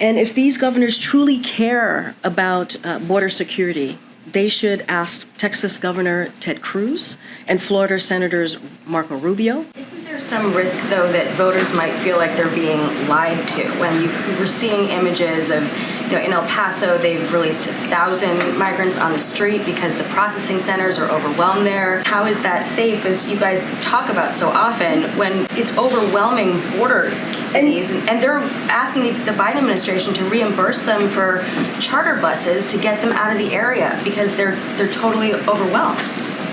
And if these governors truly care about border security, they should ask Texas Governor Ted Cruz and Florida Senators Marco Rubio. Isn't there some risk, though, that voters might feel like they're being lied to? When we're seeing images of, in El Paso, they've released 1,000 migrants on the street because the processing centers are overwhelmed there. How is that safe, as you guys talk about so often, when it's overwhelming border cities, and they're asking the Biden administration to reimburse them for charter buses to get them out of the area because they're totally overwhelmed?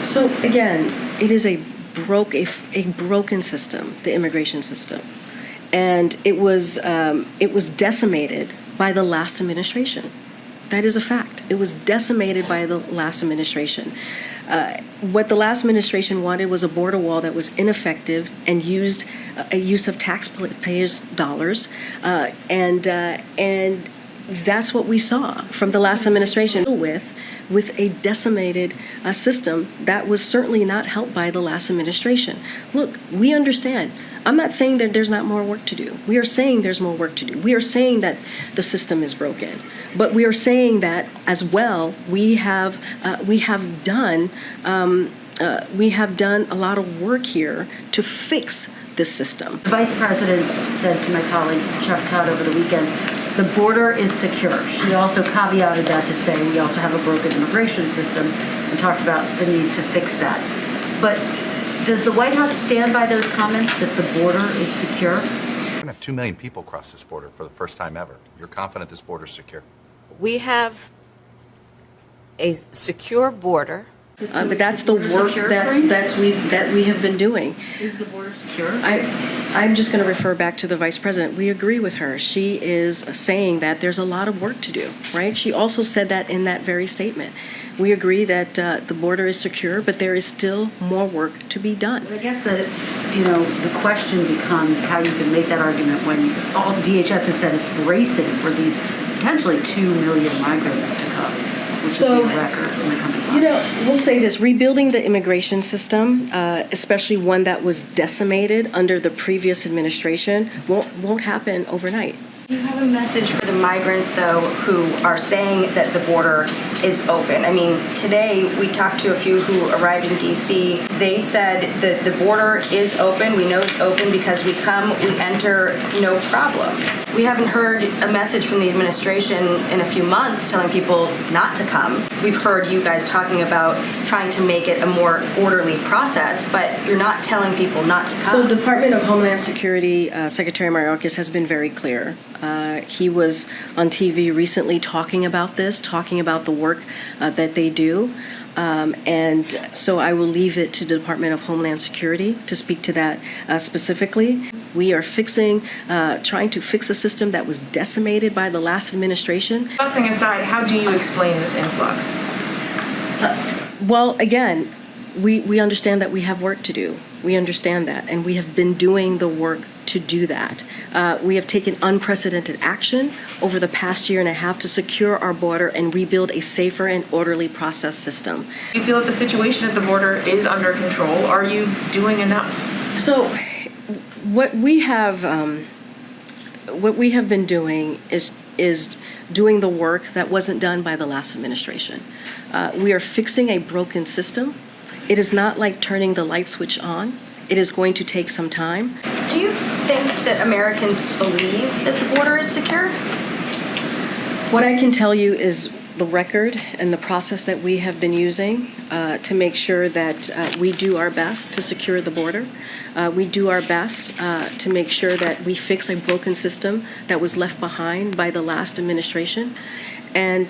So again, it is a broken system, the immigration system, and it was decimated by the last administration. That is a fact. It was decimated by the last administration. What the last administration wanted was a border wall that was ineffective and used a use of taxpayers' dollars, and that's what we saw from the last administration with a decimated system that was certainly not helped by the last administration. Look, we understand. I'm not saying that there's not more work to do. We are saying there's more work to do. We are saying that the system is broken. But we are saying that as well, we have done a lot of work here to fix this system. The Vice President said to my colleague Chuck Todd over the weekend, the border is secure. She also caveated that to say we also have a broken immigration system and talked about the need to fix that. But does the White House stand by those comments that the border is secure? We're going to have 2 million people cross this border for the first time ever. You're confident this border is secure? We have a secure border. But that's the work that we have been doing. Is the border secure? I'm just going to refer back to the Vice President. We agree with her. She is saying that there's a lot of work to do, right? She also said that in that very statement. We agree that the border is secure, but there is still more work to be done. But I guess the question becomes how you can make that argument when all DHS has said it's bracing for these potentially 2 million migrants to come. So, record in the coming months. We'll say this, rebuilding the immigration system, especially one that was decimated under the previous administration, won't happen overnight. Do you have a message for the migrants, though, who are saying that the border is open? I mean, today we talked to a few who arrived in D.C. They said that the border is open. We know it's open because we come, we enter, no problem. We haven't heard a message from the administration in a few months telling people not to come. We've heard you guys talking about trying to make it a more orderly process, but you're not telling people not to come. So Department of Homeland Security Secretary Mayorkas has been very clear. He was on TV recently talking about this, talking about the work that they do. And so I will leave it to the Department of Homeland Security to speak to that specifically. We are trying to fix a system that was decimated by the last administration. Busing aside, how do you explain this influx? Well, again, we understand that we have work to do. We understand that, and we have been doing the work to do that. We have taken unprecedented action over the past year and a half to secure our border and rebuild a safer and orderly process system. Do you feel that the situation at the border is under control? Are you doing enough? So what we have been doing is doing the work that wasn't done by the last administration. We are fixing a broken system. It is not like turning the light switch on. It is going to take some time. Do you think that Americans believe that the border is secure? What I can tell you is the record and the process that we have been using to make sure that we do our best to secure the border. We do our best to make sure that we fix a broken system that was left behind by the last administration. And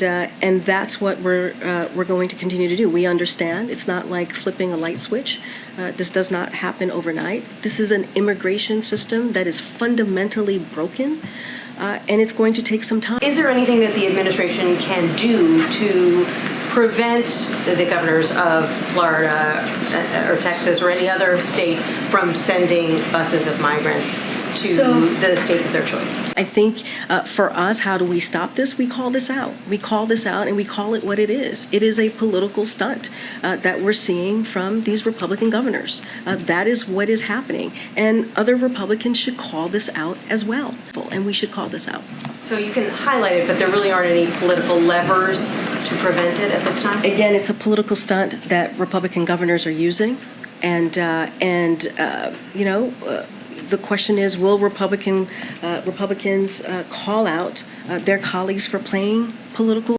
that's what we're going to continue to do. We understand it's not like flipping a light switch. This does not happen overnight. This is an immigration system that is fundamentally broken, and it's going to take some time. Is there anything that the administration can do to prevent the governors of Florida or Texas or any other state from sending buses of migrants to the states of their choice? I think for us, how do we stop this? We call this out. We call this out and we call it what it is. It is a political stunt that we're seeing from these Republican governors. That is what is happening. And other Republicans should call this out as well. And we should call this out. So you can highlight it, but there really aren't any political levers to prevent it at this time? Again, it's a political stunt that Republican governors are using. And the question is, will Republicans call out their colleagues for playing political